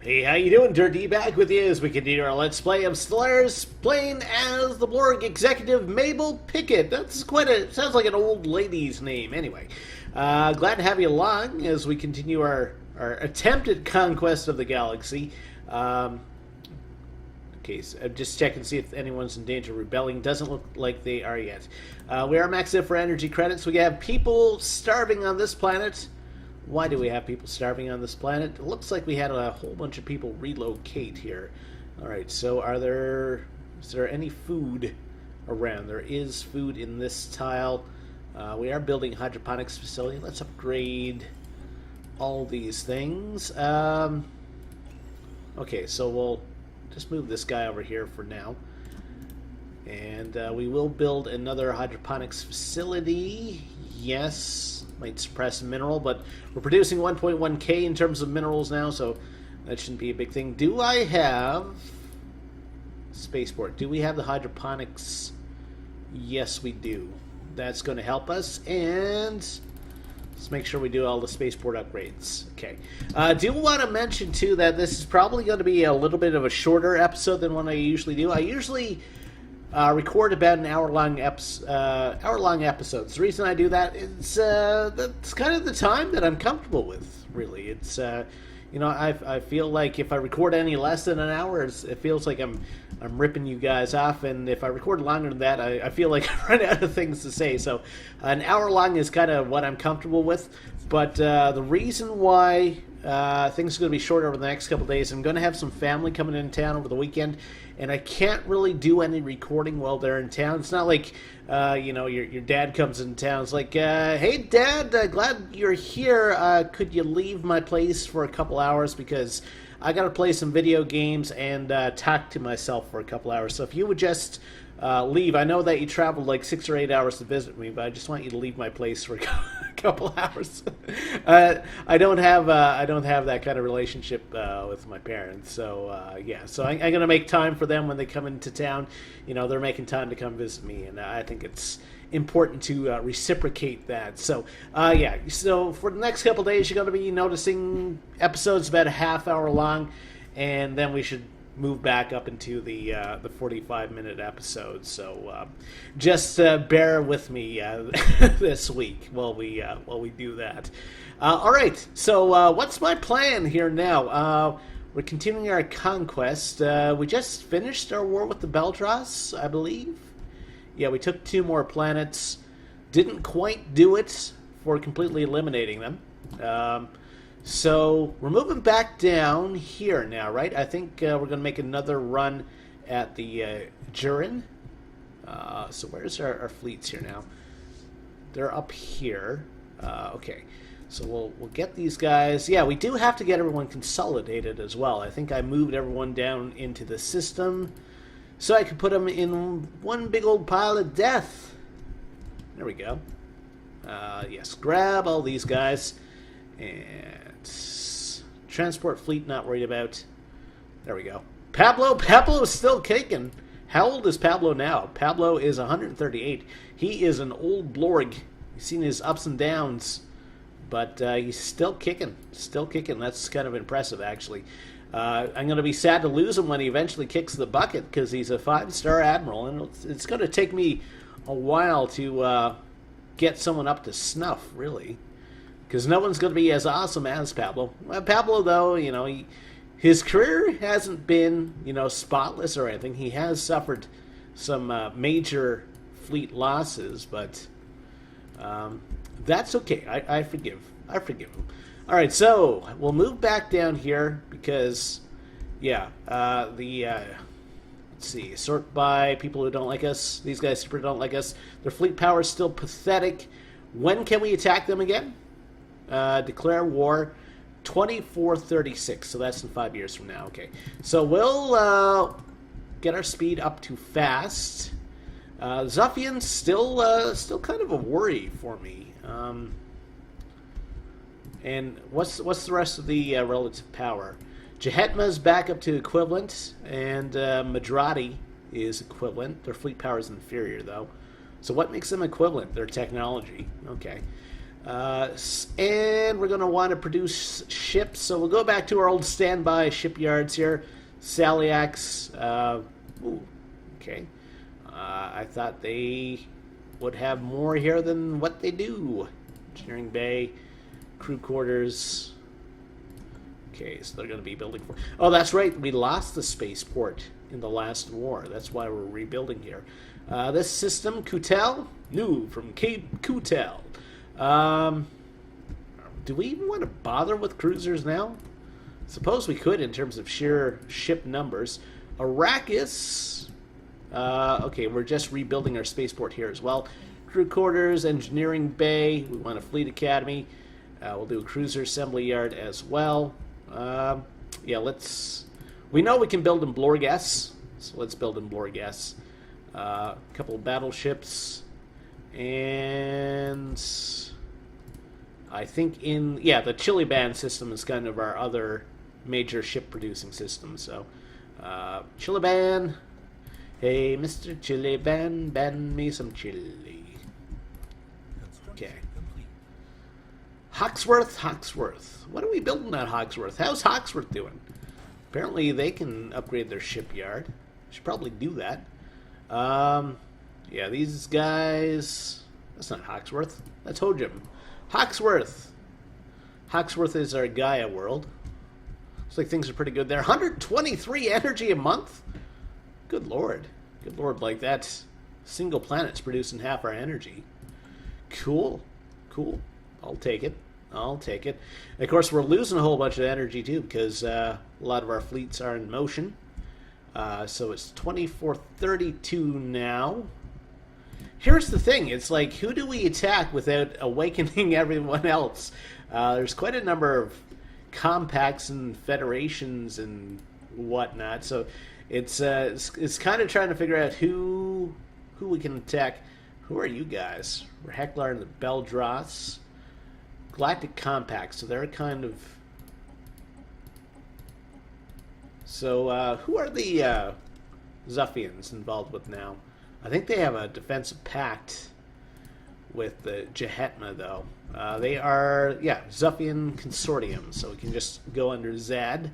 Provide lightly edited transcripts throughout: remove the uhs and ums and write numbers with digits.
Hey, how you doing? Durinde back with you as we continue our Let's Play of Stellaris, playing as the Blorg executive Mabel Pickett. That's sounds like an old lady's name. Anyway, glad to have you along as we continue our attempted conquest of the galaxy. Okay, so I'm just checking to see if anyone's in danger of rebelling. Doesn't look like they are yet. We are maxed out for energy credits. We have people starving on this planet. Why do we have people starving on this planet? It looks like we had a whole bunch of people relocate here. Alright, so is there any food around? There is food in this tile. We are building a hydroponics facility. Let's upgrade all these things. Okay, so we'll just move this guy over here for now. And we will build another hydroponics facility. Yes. Might suppress mineral, but we're producing 1.1k in terms of minerals now, so that shouldn't be a big thing. Do I have spaceport? Do we have the hydroponics? Yes, we do. That's going to help us, and let's make sure we do all the spaceport upgrades. Okay. Do want to mention, too, that this is probably going to be a little bit of a shorter episode than what I usually do. I usually record about an hour-long episodes. The reason I do that is that's kind of the time that I'm comfortable with, really. It's, I feel like if I record any less than an hour, it feels like I'm ripping you guys off, and if I record longer than that, I feel like I run out of things to say. So an hour long is kind of what I'm comfortable with, but the reason why things are going to be short over the next couple of days, I'm going to have some family coming in town over the weekend, and I can't really do any recording while they're in town. It's not like, your dad comes in town. It's like, hey, Dad, glad you're here. Could you leave my place for a couple hours because I got to play some video games and talk to myself for a couple hours. So if you would just leave. I know that you traveled like 6 or 8 hours to visit me, but I just want you to leave my place for a couple hours. I don't have that kind of relationship with my parents, so yeah. So I'm gonna make time for them when they come into town. They're making time to come visit me, and I think it's important to reciprocate that. So yeah. So for the next couple days, you're going to be noticing episodes about a half hour long, and then we should move back up into the 45-minute episode. So just bear with me this week while we do that. All right. So what's my plan here now? We're continuing our conquest. We just finished our war with the Beltros, I believe. Yeah, we took 2 more planets. Didn't quite do it for completely eliminating them. So we're moving back down here now, right? I think we're going to make another run at the Durinde. So where's our fleets here now? They're up here. Okay, so we'll get these guys. Yeah, we do have to get everyone consolidated as well. I think I moved everyone down into the system so I could put them in one big old pile of death. There we go. Yes, grab all these guys. And transport fleet, not worried about. There we go. Pablo is still kicking. How old is Pablo now? Pablo is 138. He is an old Blorg. You've seen his ups and downs, but he's still kicking. Still kicking. That's kind of impressive, actually. I'm going to be sad to lose him when he eventually kicks the bucket because he's a 5-star admiral, and it's going to take me a while to get someone up to snuff, really. Because no one's going to be as awesome as Pablo. Pablo, though, his career hasn't been, spotless or anything. He has suffered some major fleet losses, but that's okay. I forgive him. All right, so we'll move back down here because, yeah, let's see, sort by people who don't like us. These guys super don't like us. Their fleet power is still pathetic. When can we attack them again? Declare war 2436, so that's in 5 years from now. Okay, so we'll get our speed up to fast. Zuffian's still kind of a worry for me. And what's the rest of the relative power? Jahetma's back up to equivalent, and Madrati is equivalent. Their fleet power is inferior, though. So what makes them equivalent? Their technology. Okay. And we're going to want to produce ships, so we'll go back to our old standby shipyards here. Saliax. Okay. I thought they would have more here than what they do. Engineering bay, crew quarters. Okay, so they're going to be building for... Oh, that's right. We lost the spaceport in the last war. That's why we're rebuilding here. This system, Kutel, new from Cape Kutel. Do we even want to bother with cruisers now? Suppose we could in terms of sheer ship numbers. Arrakis. Okay, we're just rebuilding our spaceport here as well. Crew quarters, engineering bay. We want a fleet academy. We'll do a cruiser assembly yard as well. Yeah, let's... We know we can build in Blorgas, so let's build in Blorgas. A couple of battleships. And... I think in... Yeah, the Chiliban system is kind of our other major ship-producing system, so... Chiliban... Hey, Mr. Chiliban, ban me some chili. Okay. Hawksworth. What are we building at Hawksworth? How's Hawksworth doing? Apparently they can upgrade their shipyard. Should probably do that. Yeah, these guys... That's not Hawksworth. That's Hojim. Hawksworth. Hawksworth is our Gaia world. Looks like things are pretty good there. 123 energy a month? Good lord. Good lord, like that single planet's producing half our energy. Cool. Cool. I'll take it. I'll take it. And of course, we're losing a whole bunch of energy, too, because a lot of our fleets are in motion. So it's 2432 now. Here's the thing. It's like, who do we attack without awakening everyone else? There's quite a number of compacts and federations and whatnot. So it's kind of trying to figure out who we can attack. Who are you guys? We're Hecklar and the Beldross. Galactic Compact, so they're kind of... So, who are the Zuffians involved with now? I think they have a defensive pact with the Jehetma, though. They are, yeah, Zuffian Consortium, so we can just go under Zad.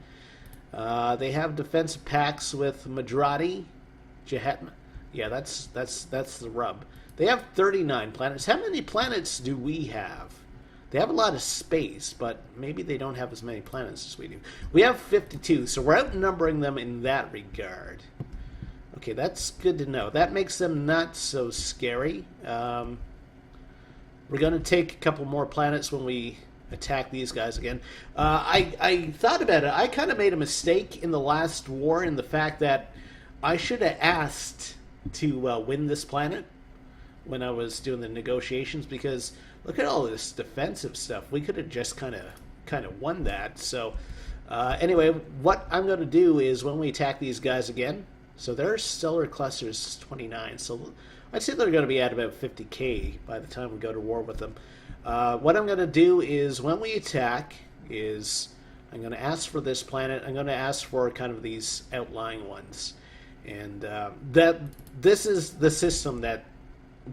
They have defensive pacts with Madrati, Jehetma. Yeah, that's the rub. They have 39 planets. How many planets do we have? They have a lot of space, but maybe they don't have as many planets as we do. We have 52, so we're outnumbering them in that regard. Okay, that's good to know. That makes them not so scary. We're going to take a couple more planets when we attack these guys again. I thought about it. I kind of made a mistake in the last war in the fact that I should have asked to win this planet when I was doing the negotiations, because look at all this defensive stuff. We could have just kind of won that. So anyway, what I'm going to do is when we attack these guys again, so their stellar cluster is 29, so I'd say they're going to be at about 50k by the time we go to war with them. What I'm going to do is when we attack is I'm going to ask for this planet. I'm going to ask for kind of these outlying ones, and that this is the system that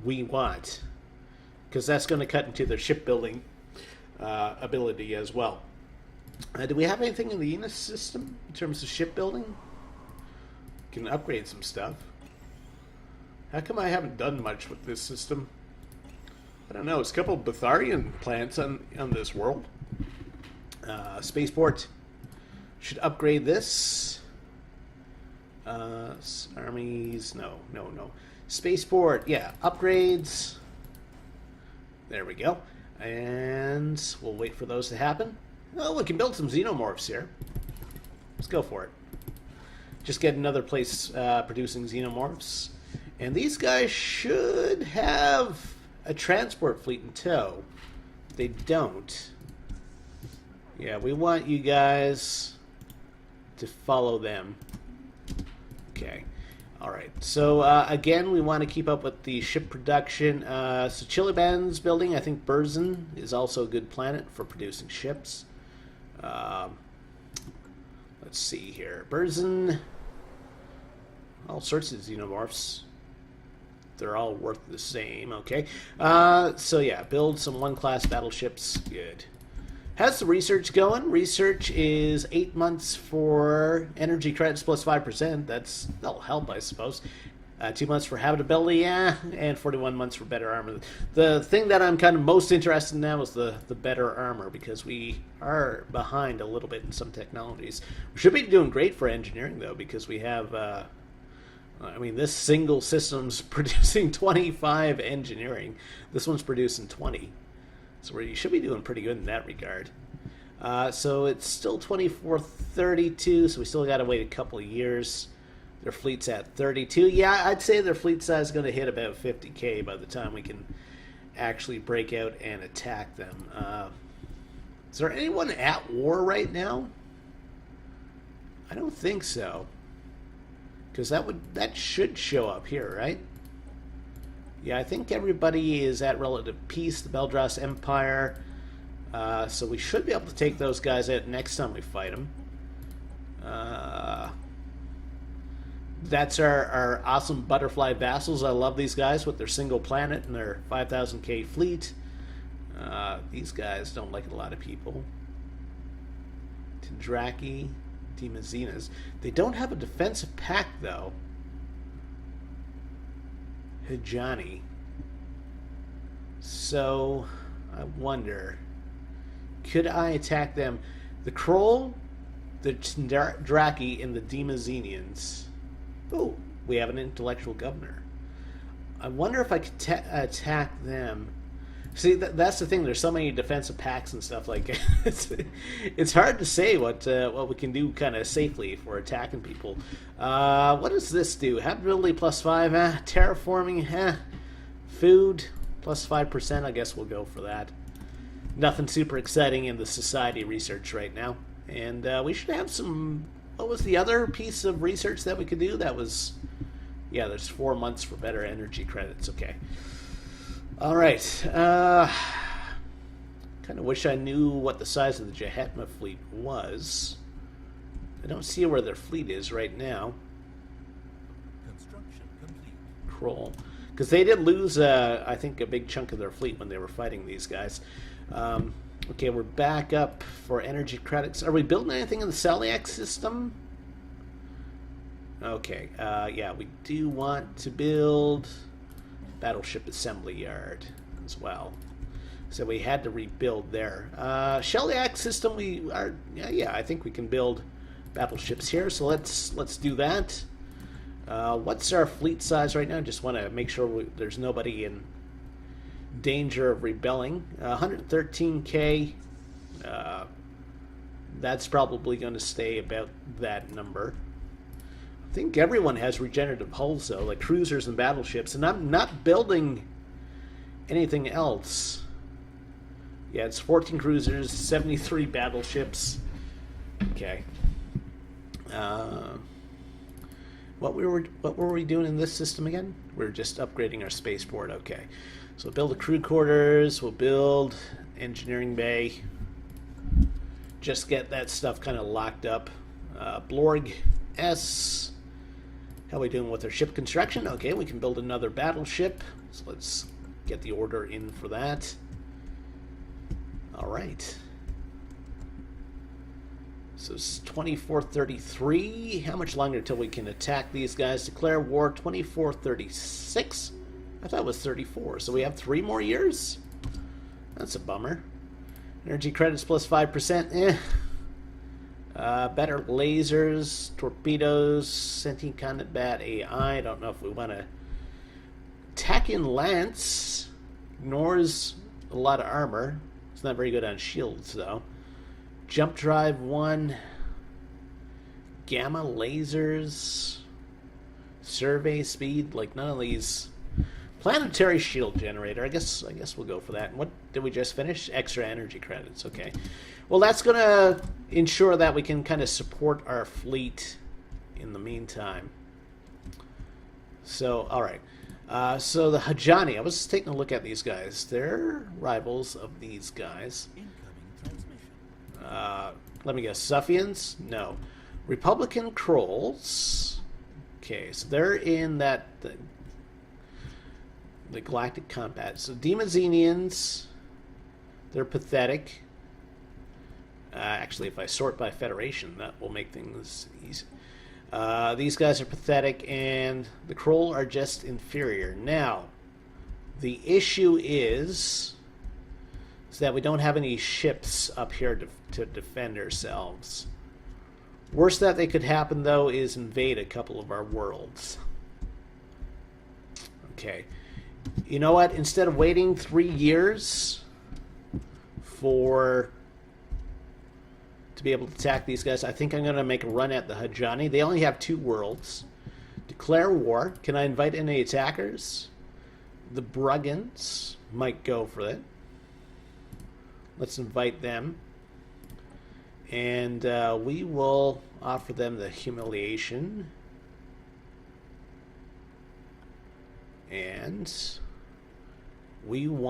we want, because that's going to cut into their shipbuilding ability as well. Do we have anything in the Enos system in terms of shipbuilding? Can upgrade some stuff. How come I haven't done much with this system? I don't know. It's a couple of Betharian planets on this world. Spaceport should upgrade this. Armies, no. Spaceport, yeah, upgrades. There we go. And we'll wait for those to happen. Oh, we can build some xenomorphs here. Let's go for it. Just get another place producing xenomorphs. And these guys should have a transport fleet in tow. They don't. Yeah, we want you guys to follow them. Okay. Alright, so again, we want to keep up with the ship production. So Chiliban's building, I think Burzin is also a good planet for producing ships. Let's see here. Burzin, all sorts of xenomorphs. they're all worth the same. Okay. So yeah, build some 1-class battleships. Good. How's the research going? Research is 8 months for energy credits plus 5%. That'll help, I suppose. 2 months for habitability, yeah, and 41 months for better armor. The thing that I'm kind of most interested in now is the better armor, because we are behind a little bit in some technologies. We should be doing great for engineering, though, because we have, I mean, this single system's producing 25 engineering. This one's producing 20. So you should be doing pretty good in that regard. So it's still 2432, so we still got to wait a couple of years. Their fleet's at 32. Yeah, I'd say their fleet size is going to hit about 50k by the time we can actually break out and attack them. Is there anyone at war right now? I don't think so. Because that should show up here, right? Yeah, I think everybody is at relative peace. The Beldras Empire. So we should be able to take those guys out next time we fight them. That's our awesome butterfly vassals. I love these guys with their single planet and their 5,000k fleet. These guys don't like a lot of people. Tendraki, Demazinas. They don't have a defensive pact, though. Hijani. So, I wonder, could I attack them? The Kroll, the Tendraki, and the Demazenians. Oh, we have an intellectual governor. I wonder if I could attack them. See, that's the thing. There's so many defensive pacts and stuff like that. It's hard to say what we can do kind of safely if we're attacking people. What does this do? Habitability plus 5. Terraforming. Food plus 5%. I guess we'll go for that. Nothing super exciting in the society research right now. And we should have some... What was the other piece of research that we could do? That was... Yeah, there's 4 months for better energy credits. Okay. All right. Kind of wish I knew what the size of the Jahetma fleet was. I don't see where their fleet is right now. Construction complete. Kroll. Because they did lose, I think, a big chunk of their fleet when they were fighting these guys. Okay, we're back up for energy credits. Are we building anything in the Celiac system? Okay, yeah, we do want to build battleship assembly yard as well. So we had to rebuild there. Celiac system, we are, yeah, I think we can build battleships here. So let's do that. What's our fleet size right now? Just want to make sure there's nobody in danger of rebelling. 113k. That's probably going to stay about that number. I think everyone has regenerative hulls, though, like cruisers and battleships, and I'm not building anything else. Yeah, it's 14 cruisers, 73 battleships. Okay. What were we doing in this system again? We're just upgrading our spaceport. Okay. So we'll build the crew quarters. We'll build engineering bay. Just get that stuff kind of locked up. Blorg S. How are we doing with our ship construction? Okay, we can build another battleship. So let's get the order in for that. All right. So it's 2433. How much longer until we can attack these guys? Declare war 2436. I thought it was 34. So we have 3 more years? That's a bummer. Energy credits plus 5%. Better lasers, torpedoes, sentient combat AI. I don't know if we want to attack in Lance. Ignores a lot of armor. It's not very good on shields, though. Jump drive 1. Gamma lasers. Survey speed. Like, none of these. Planetary shield generator. I guess we'll go for that. And what did we just finish? Extra energy credits. Okay. Well, that's going to ensure that we can kind of support our fleet in the meantime. So, all right. So the Hajani. I was just taking a look at these guys. They're rivals of these guys. Incoming transmission. Let me guess. Suffians? No. Republican Krolls. Okay, so they're in that thing. the galactic combat. So Demazenians, they're pathetic. Actually, if I sort by Federation, that will make things easy. These guys are pathetic, and the Kroll are just inferior. Now, the issue is that we don't have any ships up here to defend ourselves. Worst that they could happen, though, is invade a couple of our worlds. Okay. You know what? Instead of waiting 3 years to be able to attack these guys, I think I'm going to make a run at the Hajani. They only have 2 worlds. Declare war. Can I invite any attackers? The Bruggans might go for it. Let's invite them. And we will offer them the humiliation. And we don't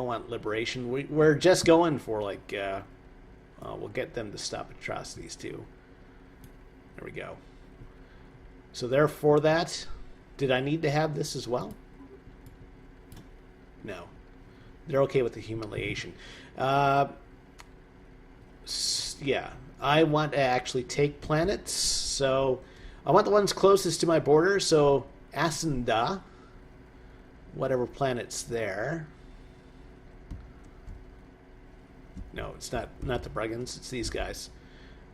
want liberation. We're just going for, like, we'll get them to stop atrocities too. There we go. So therefore that, did I need to have this as well? No. They're okay with the humiliation. Yeah. I want to actually take planets, so I want the ones closest to my border, so Asenda, whatever planet's there. No, it's not the Bruggans, it's these guys.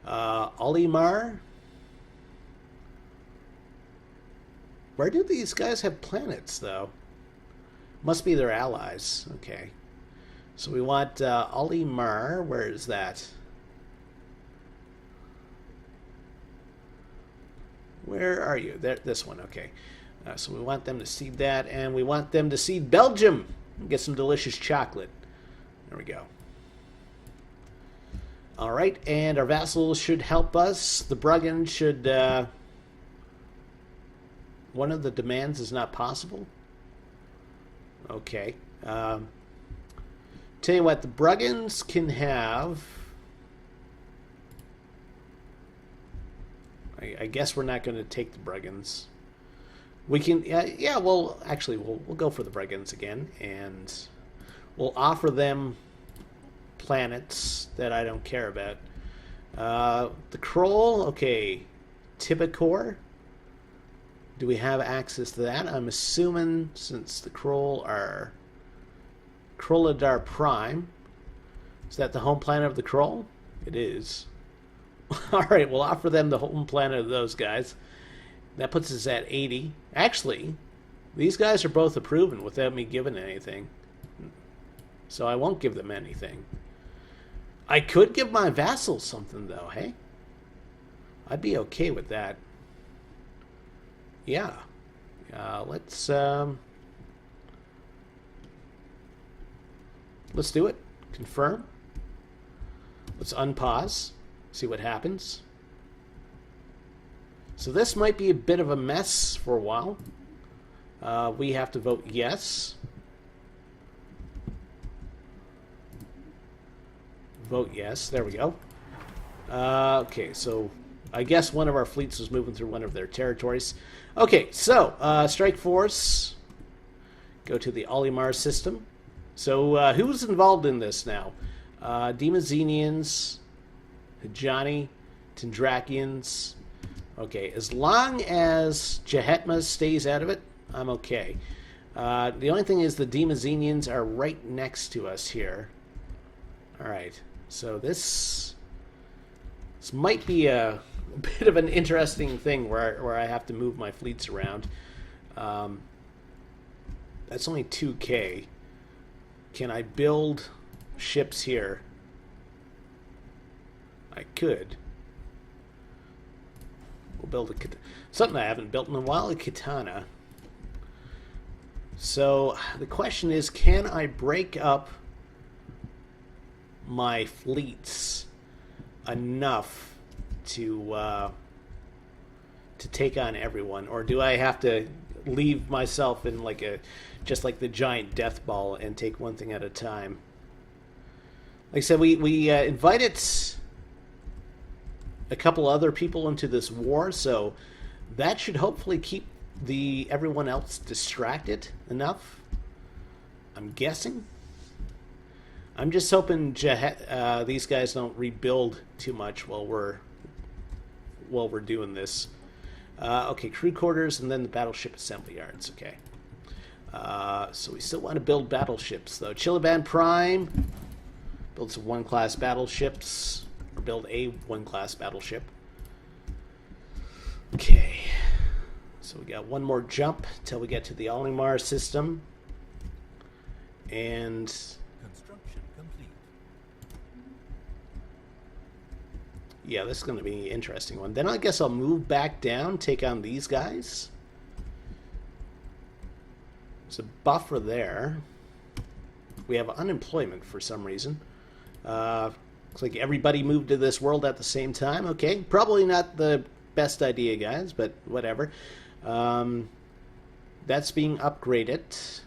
Olimar. Where do these guys have planets, though? Must be their allies. Okay. So we want Olimar. Where is that? Where are you? There, this one. Okay. So we want them to seed that, and we want them to seed Belgium and get some delicious chocolate. There we go. All right, and our vassals should help us. The Bruggan should... one of the demands is not possible? Okay. Tell you what, the Bruggans can have... I guess we're not going to take the Bruggans. We can... yeah, well, actually, we'll go for the Bruggans again, and we'll offer them planets that I don't care about. The Kroll, okay. Tibicor. Do we have access to that? I'm assuming, since the Kroll are Krollidar Prime. Is that the home planet of the Kroll? It is. Alright, we'll offer them the home planet of those guys. That puts us at 80. Actually, these guys are both approving without me giving anything. So I won't give them anything. I could give my vassals something, though, hey? I'd be okay with that. Yeah. Let's do it. Confirm. Let's unpause. See what happens. So this might be a bit of a mess for a while. We have to vote yes. Vote yes. There we go. Okay, so I guess one of our fleets was moving through one of their territories. Okay, so Strike Force. Go to the Olimar system. So who's involved in this now? Demazenians, Hajani, Tendrakians. Okay, as long as Jahetma stays out of it, I'm okay. The only thing is the Demazenians are right next to us here. Alright, so this might be a bit of an interesting thing where I have to move my fleets around. That's only 2K. Can I build ships here? I could. We'll build something I haven't built in a while, a katana. So the question is, can I break up my fleets enough to take on everyone, or do I have to leave myself in like just like the giant death ball and take one thing at a time? Like I said, we invited a couple other people into this war, so that should hopefully keep everyone else distracted enough? I'm guessing. I'm just hoping these guys don't rebuild too much while we're doing this. Okay, crew quarters and then the battleship assembly yards. Okay. So we still want to build battleships, though. Chiliban Prime. Build some 1-class battleships. Or build a 1-class battleship. Okay. So we got one more jump till we get to the Olimar system. And... Construction complete. yeah, this is going to be an interesting one. Then I guess I'll move back down, take on these guys. There's a buffer there. We have unemployment for some reason. Looks like everybody moved to this world at the same time. Okay, probably not the best idea, guys, but whatever. That's being upgraded.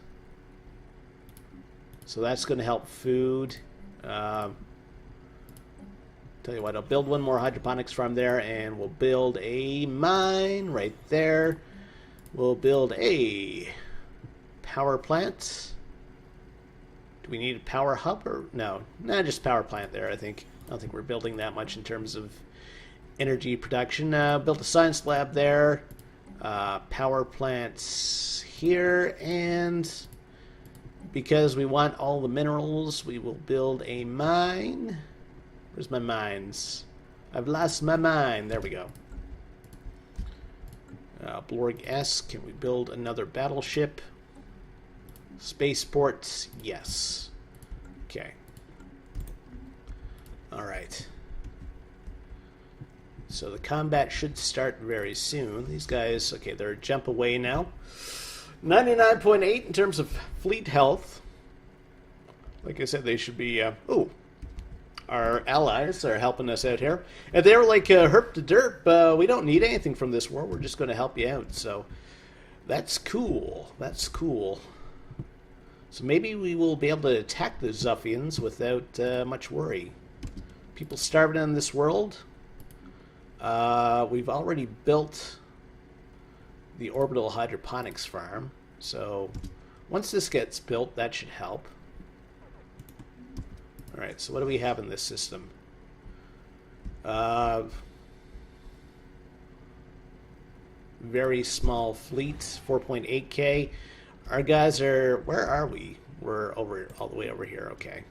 So that's going to help food. Tell you what, I'll build one more hydroponics farm there, and we'll build a mine right there. We'll build a power plant. Do we need a power hub or no? No, just power plant there, I think. I don't think we're building that much in terms of energy production. Built a science lab there. Power plants here, and because we want all the minerals, we will build a mine. Where's my mines? I've lost my mine. There we go. Blorg S. Can we build another battleship? Spaceport, yes. Okay. Alright. So the combat should start very soon. These guys, okay, they're a jump away now. 99.8 in terms of fleet health. Like I said, they should be... our allies are helping us out here. And they were like, herp to derp, we don't need anything from this war. We're just going to help you out. So that's cool. That's cool. So maybe we will be able to attack the Zuffians without much worry. People starving in this world. We've already built the orbital hydroponics farm. So once this gets built, that should help. Alright, so what do we have in this system? Very small fleet, 4.8k. Our guys are... where are we? We're over all the way over here, okay.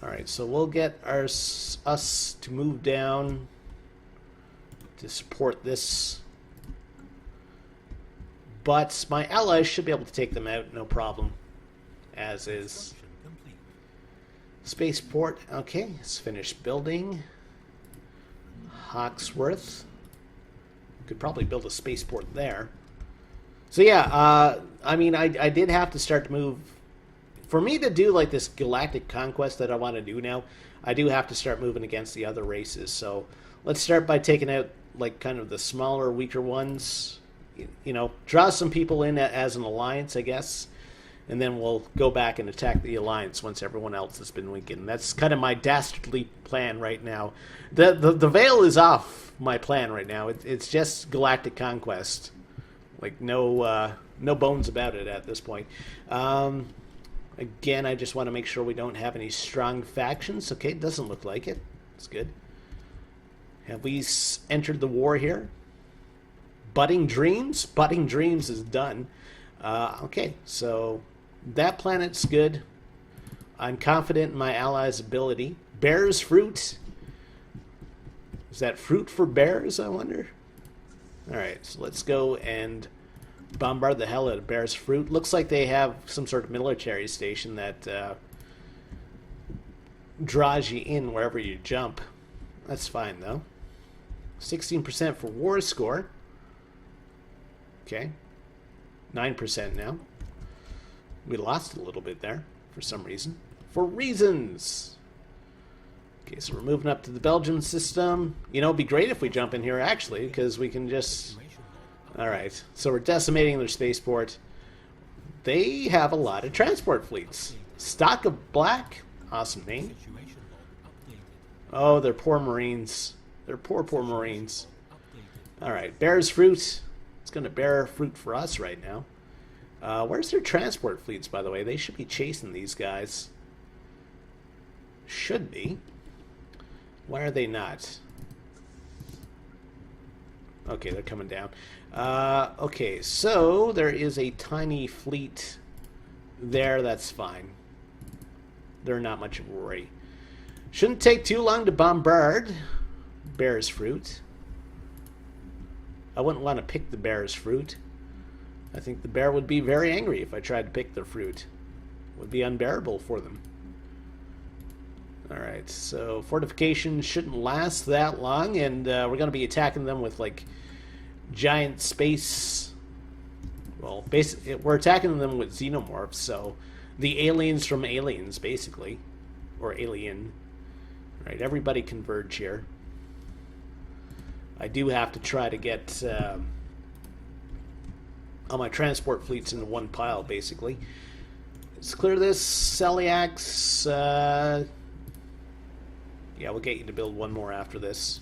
Alright, so we'll get us to move down to support this. But my allies should be able to take them out, no problem. As is. Spaceport, okay, let's finish building. Hawksworth. Could probably build a spaceport there. So yeah, I mean, I did have to start to move. For me to do like this galactic conquest that I want to do now, I do have to start moving against the other races. So let's start by taking out like kind of the smaller, weaker ones. You know, draw some people in as an alliance, I guess. And then we'll go back and attack the alliance once everyone else has been weakened. That's kind of my dastardly plan right now. The veil is off my plan right now. It's just galactic conquest. Like no bones about it at this point. Again, I just want to make sure we don't have any strong factions. Okay, it doesn't look like it. It's good. Have we entered the war here? Budding Dreams? Budding Dreams is done. Okay, so that planet's good. I'm confident in my allies' ability. Bear's Fruit. Is that fruit for bears, I wonder? Alright, so let's go and bombard the hell out of Bear's Fruit. Looks like they have some sort of military station that draws you in wherever you jump. That's fine, though. 16% for war score. Okay. 9% now. We lost a little bit there for some reason. For reasons! Okay, so we're moving up to the Belgium system. You know, it'd be great if we jump in here, actually, because we can just... Alright, so we're decimating their spaceport. They have a lot of transport fleets. Stock of Black. Awesome name. Oh, they're poor Marines. They're poor Marines. Alright, Bear's Fruit. It's going to bear fruit for us right now. Where's their transport fleets, by the way? They should be chasing these guys. Should be. Why are they not? Okay, they're coming down. Okay, so there is a tiny fleet there. That's fine. They're not much of a worry. Shouldn't take too long to bombard bear's fruit. I wouldn't want to pick the bear's fruit. I think the bear would be very angry if I tried to pick their fruit. It would be unbearable for them. Alright, so fortification shouldn't last that long, and we're going to be attacking them with, like, giant space... Well, basically, we're attacking them with xenomorphs, so the aliens from Aliens, basically. Or Alien. Alright, everybody converge here. I do have to try to get all my transport fleets into one pile, basically. Let's clear this. Celiacs. Yeah, we'll get you to build one more after this.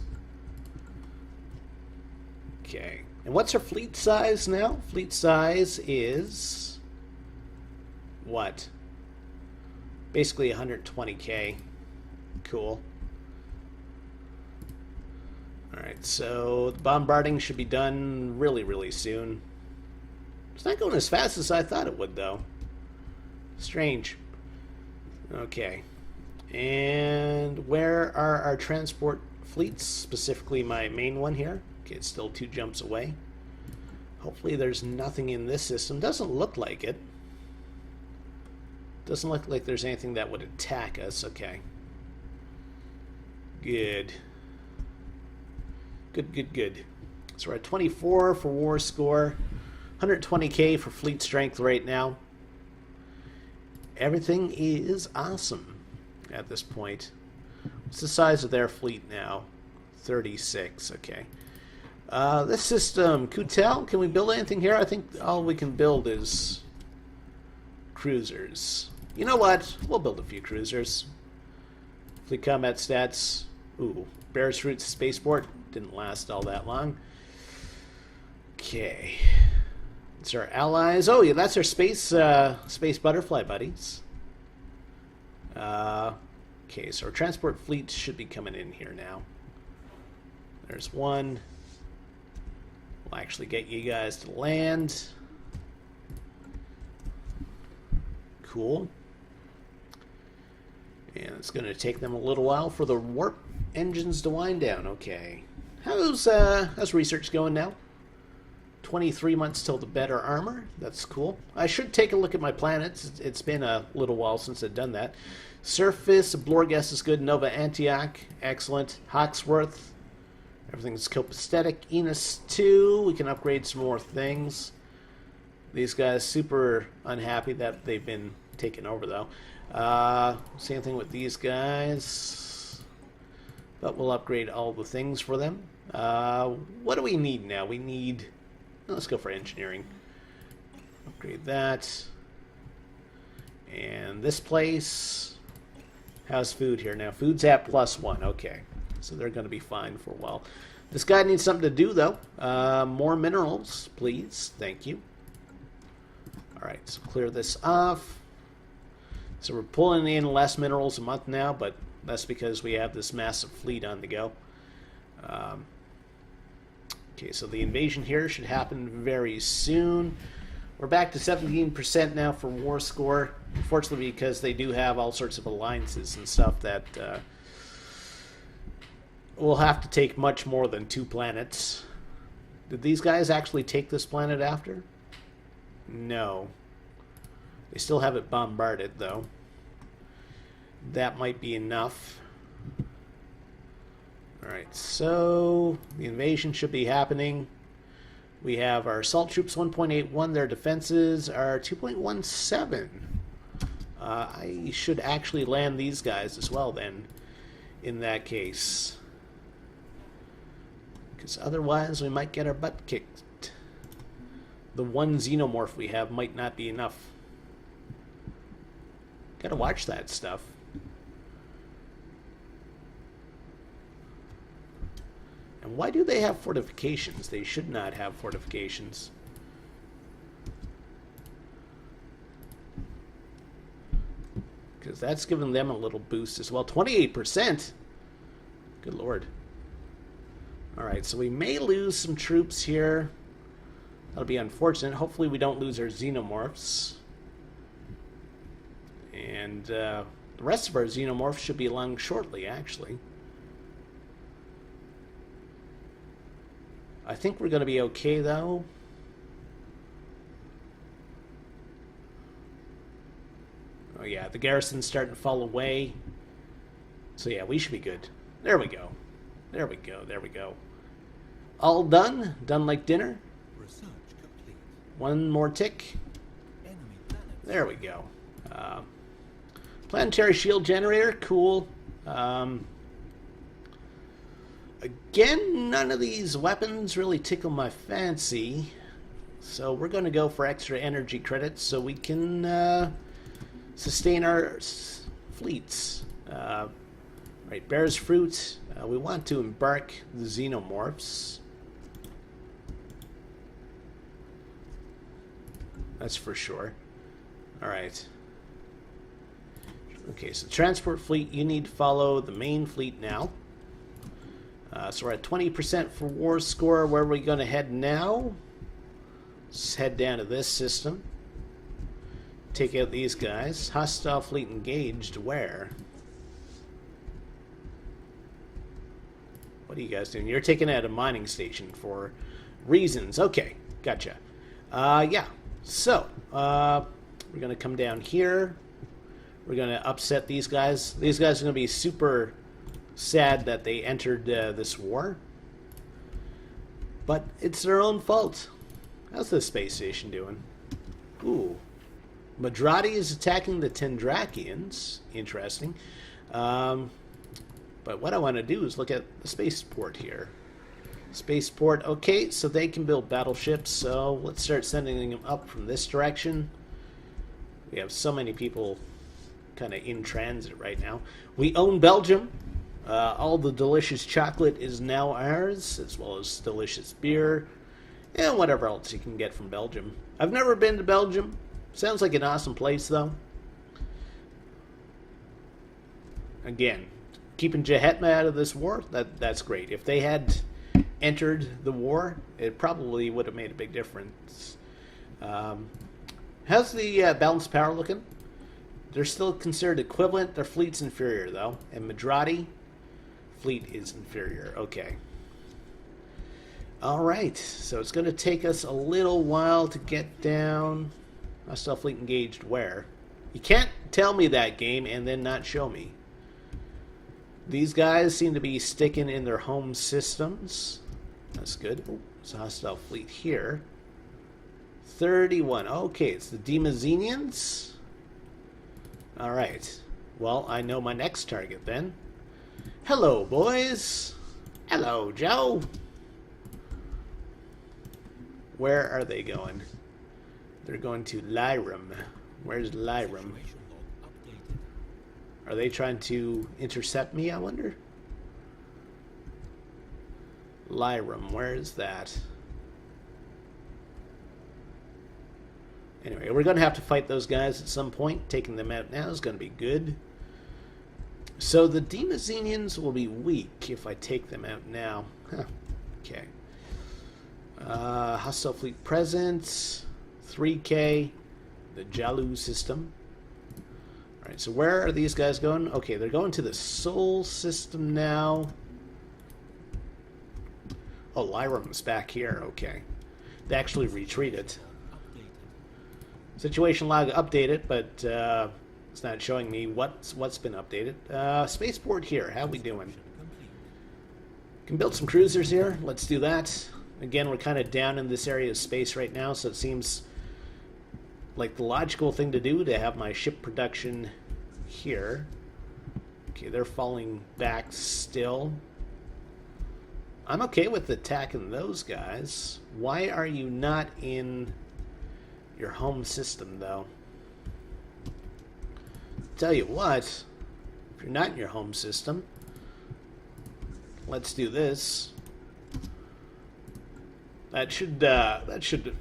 Okay. And what's our fleet size now? Fleet size is... what? Basically 120k. Cool. Alright, so the bombarding should be done really, really soon. It's not going as fast as I thought it would, though. Strange. Okay. And where are our transport fleets? Specifically my main one here. Okay, it's still 2 jumps away. Hopefully there's nothing in this system. Doesn't look like it. Doesn't look like there's anything that would attack us. Okay. Good. Good. So we're at 24 for war score. 120k for fleet strength right now. Everything is awesome at this point. What's the size of their fleet now? 36, okay. This system, Kutel, can we build anything here? I think all we can build is cruisers. You know what? We'll build a few cruisers. Fleet combat stats. Ooh, Bear's Fruit Spaceport. Didn't last all that long. Okay. It's our allies. Oh, yeah, that's our space butterfly buddies. Okay, so our transport fleet should be coming in here now. There's one. We'll actually get you guys to land. Cool. And it's going to take them a little while for the warp engines to wind down. Okay. How's research going now? 23 months till the better armor. That's cool. I should take a look at my planets. It's been a little while since I've done that. Surface, Blorges is good. Nova Antioch, excellent. Hawksworth, everything's copacetic. Enos 2, we can upgrade some more things. These guys super unhappy that they've been taken over, though. Same thing with these guys. But we'll upgrade all the things for them. What do we need now? We need... Let's go for engineering. Upgrade that. And this place... How's food here now? Food's at +1. Okay. So they're going to be fine for a while. This guy needs something to do, though. More minerals, please. Thank you. Alright, so clear this off. So we're pulling in less minerals a month now, but that's because we have this massive fleet on the go. Okay, so the invasion here should happen very soon. We're back to 17% now for war score. Unfortunately, because they do have all sorts of alliances and stuff that will have to take much more than 2 planets. Did these guys actually take this planet after? No. They still have it bombarded, though. That might be enough. Alright, so the invasion should be happening. We have our assault troops 1.81. Their defenses are 2.17. I should actually land these guys as well, then, in that case. Because otherwise we might get our butt kicked. The one xenomorph we have might not be enough. Gotta watch that stuff. And why do they have fortifications? They should not have fortifications. Because that's given them a little boost as well. 28%? Good lord. Alright, so we may lose some troops here. That'll be unfortunate. Hopefully we don't lose our xenomorphs. And the rest of our xenomorphs should be along shortly, actually. I think we're going to be okay, though. Oh, yeah, the garrison's starting to fall away. So, yeah, we should be good. There we go. There we go. There we go. All done. Done like dinner. Research complete. One more tick. Enemy planets. There we go. Planetary shield generator. Cool. Again, none of these weapons really tickle my fancy. So we're going to go for extra energy credits so we can sustain our fleets. Right, bears fruit. We want to embark the xenomorphs. That's for sure. Alright. Okay, so transport fleet, you need to follow the main fleet now. So we're at 20% for war score. Where are we going to head now? Let's head down to this system. Take out these guys. Hostile fleet engaged. Where? What are you guys doing? You're taking out a mining station for reasons. Okay, gotcha. Yeah. So, we're going to come down here. We're going to upset these guys. These guys are going to be super sad that they entered this war. But it's their own fault. How's the space station doing? Ooh. Madrati is attacking the Tendrakians. Interesting. But what I want to do is look at the spaceport here. Spaceport, okay, so they can build battleships, so let's start sending them up from this direction. We have so many people kind of in transit right now. We own Belgium. All the delicious chocolate is now ours, as well as delicious beer, and whatever else you can get from Belgium. I've never been to Belgium. Sounds like an awesome place, though. Again, keeping Jahetma out of this war, that's great. If they had entered the war, it probably would have made a big difference. How's the balanced power looking? They're still considered equivalent. Their fleet's inferior, though. And Madrati, fleet is inferior. Okay. Alright, so it's going to take us a little while to get down. Hostile fleet engaged where? You can't tell me that, game, and then not show me. These guys seem to be sticking in their home systems. That's good. Oh, there's a hostile fleet here. 31. Okay, it's the Demazenians. Alright. Well, I know my next target then. Hello, boys. Hello, Joe. Where are they going? They're going to Lyram. Where's Lyram? Situation log updated. Are they trying to intercept me, I wonder? Lyram, where is that? Anyway, we're going to have to fight those guys at some point. Taking them out now is going to be good. So the Demazenians will be weak if I take them out now. Huh. Okay. Hostile fleet presence. 3K. The Jalu system. Alright, so where are these guys going? Okay, they're going to the Sol system now. Oh, Lyram's back here. Okay. They actually retreated. Situation log updated, but it's not showing me what's been updated. Spaceport here. How we doing? Can build some cruisers here. Let's do that. Again, we're kind of down in this area of space right now, so it seems like the logical thing to do to have my ship production here. Okay, they're falling back still. I'm okay with attacking those guys. Why are you not in your home system, though? Tell you what, if you're not in your home system, let's do this. That should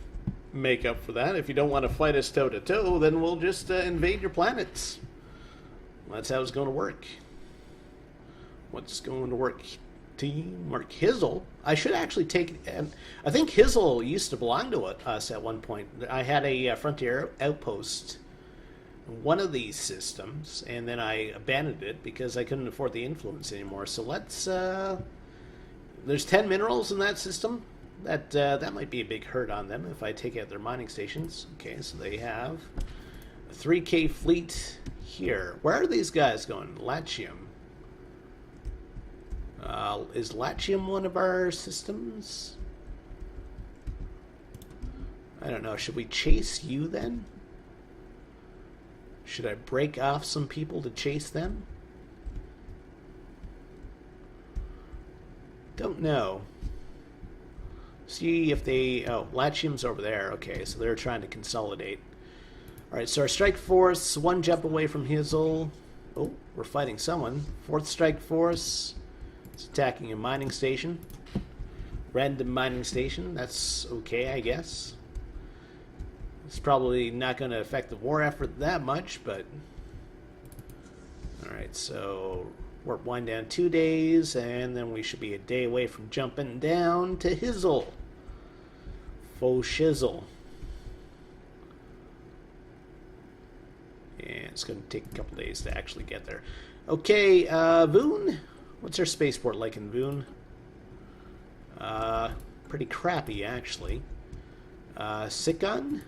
make up for that. If you don't want to fight us toe to toe, then we'll just invade your planets. That's how it's going to work. What's going to work? Team Mark Hizzle. I should actually take. I think Hizzle used to belong to us at one point. I had a frontier outpost, one of these systems, and then I abandoned it because I couldn't afford the influence anymore. So let's. There's 10 minerals in that system. That might be a big hurt on them if I take out their mining stations. Okay, so they have a 3K fleet here. Where are these guys going? Latium. Is Latium one of our systems? I don't know. Should we chase you then? Should I break off some people to chase them? Don't know. See if they... Oh, Latium's over there. Okay, so they're trying to consolidate. Alright, so our strike force, one jump away from Hizzle. Oh, we're fighting someone. Fourth strike force. It's attacking a mining station. Random mining station. That's okay, I guess. It's probably not going to affect the war effort that much, but... Alright, so... Warp wind down 2 days, and then we should be a day away from jumping down to Hizzle. Faux shizzle. And it's going to take a couple days to actually get there. Okay, Voon? What's our spaceport like in Voon? Pretty crappy, actually. Sikon?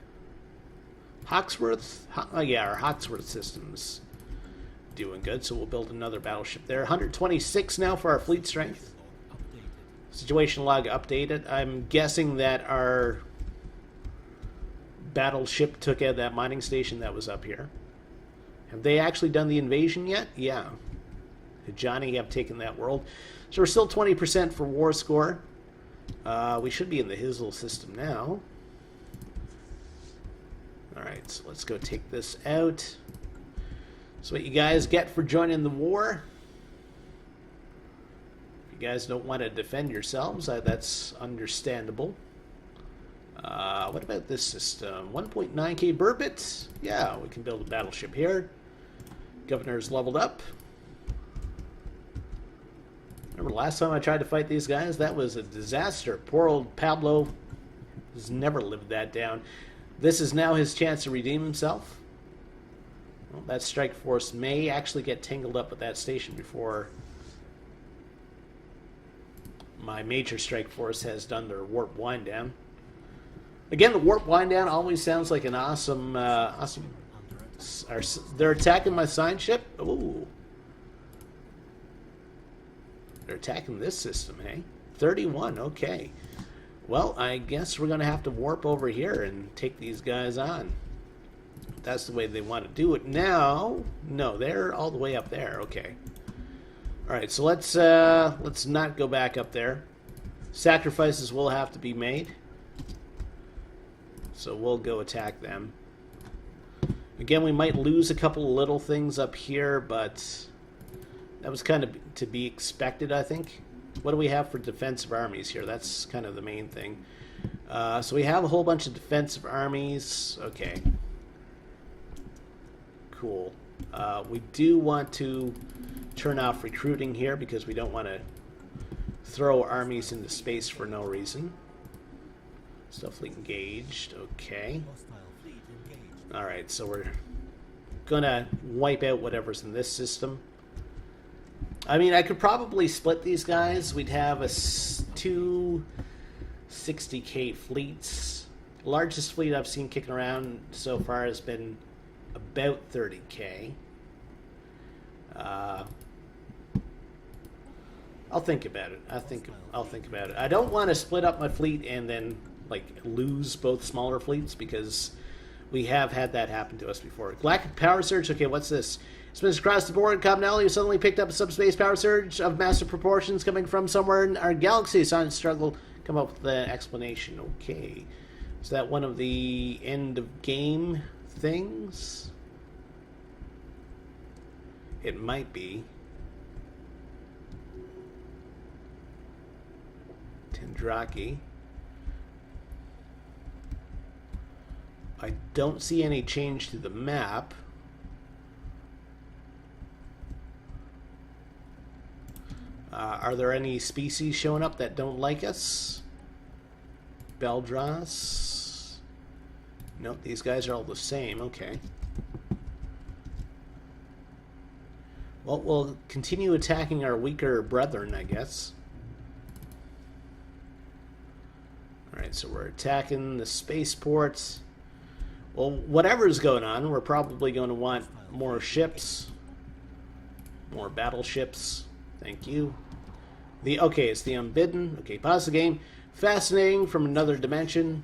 Hawksworth? Yeah, our Hawksworth systems doing good, so we'll build another battleship there. 126 now for our fleet strength. Situation log updated. I'm guessing that our battleship took out that mining station that was up here. Have they actually done the invasion yet? Yeah. Johnny have taken that world. So we're still 20% for war score. We should be in the Hizzle system now. Alright, so let's go take this out. So what you guys get for joining the war. If you guys don't want to defend yourselves, that's understandable. What about this system? 1.9k burbits? Yeah, we can build a battleship here. Governor's leveled up. Remember last time I tried to fight these guys? That was a disaster. Poor old Pablo has never lived that down. This is now his chance to redeem himself. Well, that strike force may actually get tangled up with that station before my major strike force has done their warp wind down. Again, the warp wind down always sounds like an awesome... They're attacking my sign ship? Ooh. They're attacking this system, hey? 31, okay. Well, I guess we're going to have to warp over here and take these guys on. That's the way they want to do it now. No, they're all the way up there. Okay. All right, so let's not go back up there. Sacrifices will have to be made. So we'll go attack them. Again, we might lose a couple of little things up here, but that was kind of to be expected, I think. What do we have for defensive armies here? That's kind of the main thing. So we have a whole bunch of defensive armies. Okay. Cool. We do want to turn off recruiting here because we don't want to throw armies into space for no reason. Stuff fleet engaged. Okay. Alright, so we're gonna wipe out whatever's in this system. I mean, I could probably split these guys. We'd have two 60k fleets. Largest fleet I've seen kicking around so far has been about 30k. I'll think about it. I'll think about it. I don't want to split up my fleet and then like lose both smaller fleets because we have had that happen to us before. Galactic power surge. Okay, what's this? Spins across the board. Cobnell, you suddenly picked up a subspace power surge of massive proportions coming from somewhere in our galaxy. Science struggle. Come up with the explanation. Okay. Is that one of the end of game things? It might be. Tendraki. don't see any change to the map. Are there any species showing up that don't like us? Beldras. Nope, these guys are all the same. Okay. Well, we'll continue attacking our weaker brethren, I guess. Alright, so we're attacking the spaceports. Well, whatever's going on, we're probably going to want more ships. More battleships. Thank you. Okay, it's the Unbidden. Okay, pause the game. Fascinating from another dimension.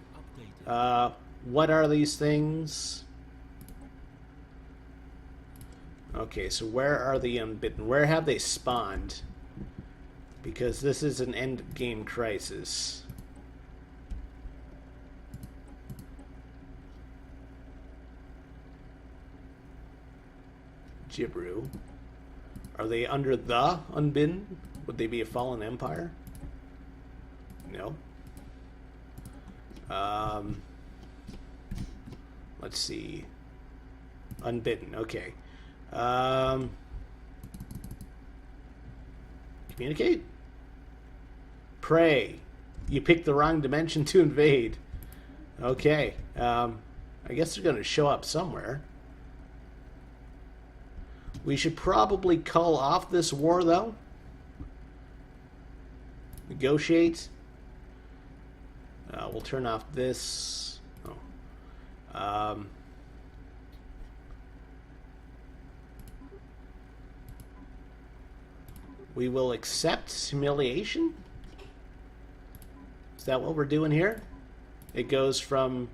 What are these things? Okay, so where are the Unbidden? Where have they spawned? Because this is an end game crisis. Jibru. Are they under the Unbidden? Would they be a fallen empire? No. Let's see. Unbidden. Okay. Communicate? Pray. You picked the wrong dimension to invade. Okay. I guess they're going to show up somewhere. We should probably call off this war, though. Negotiate. We'll turn off this. Oh. We will accept humiliation? Is that what we're doing here? It goes from...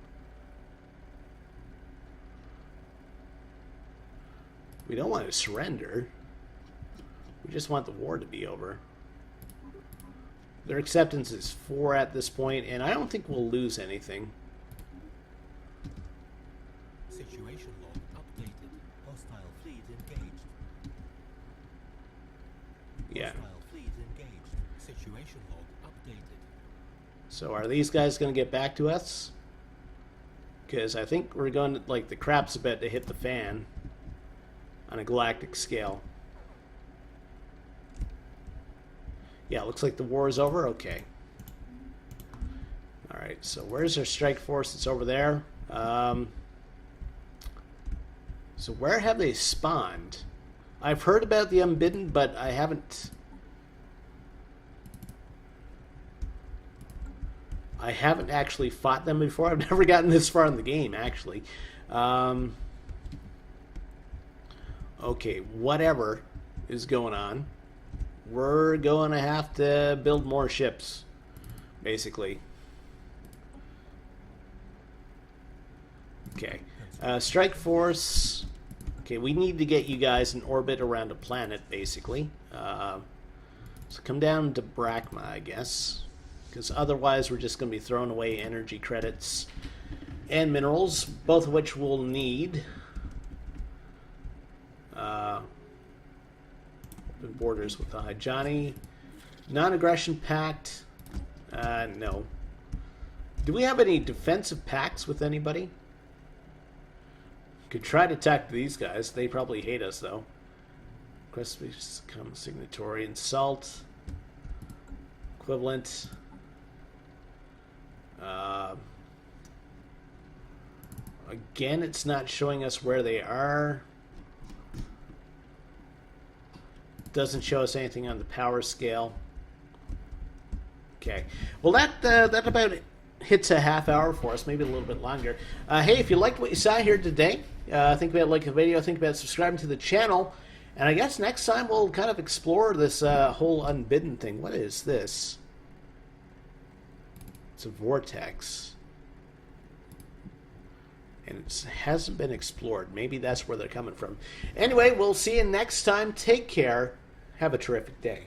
We don't want to surrender. We just want the war to be over. Their acceptance is 4 at this point, and I don't think we'll lose anything. Situation log updated. Hostile fleet engaged. Yeah. Hostile fleet engaged. Situation log updated. So are these guys going to get back to us? Because I think we're going to, like, the crap's about to hit the fan on a galactic scale. Yeah, looks like the war is over. Okay. Alright, so where's our strike force? It's over there. So where have they spawned? I've heard about the Unbidden, but I haven't... I haven't actually fought them before. I've never gotten this far in the game, actually. Okay, whatever is going on. We're going to have to build more ships, basically. Okay. Strike Force. Okay, we need to get you guys in orbit around a planet, basically. So come down to Brachma, I guess. Because otherwise we're just going to be throwing away energy credits and minerals, both of which we'll need. Open borders with the Hijani. Non-aggression pact. No. Do we have any defensive pacts with anybody? Could try to attack these guys. They probably hate us, though. Request become signatory. Insult. Equivalent. Again, it's not showing us where they are. Doesn't show us anything on the power scale. Okay. Well, that about hits a half hour for us, maybe a little bit longer. Hey, if you liked what you saw here today, think about liking the video, think about subscribing to the channel, and I guess next time we'll kind of explore this whole Unbidden thing. What is this? It's a vortex. And it hasn't been explored. Maybe that's where they're coming from. Anyway, we'll see you next time. Take care. Have a terrific day.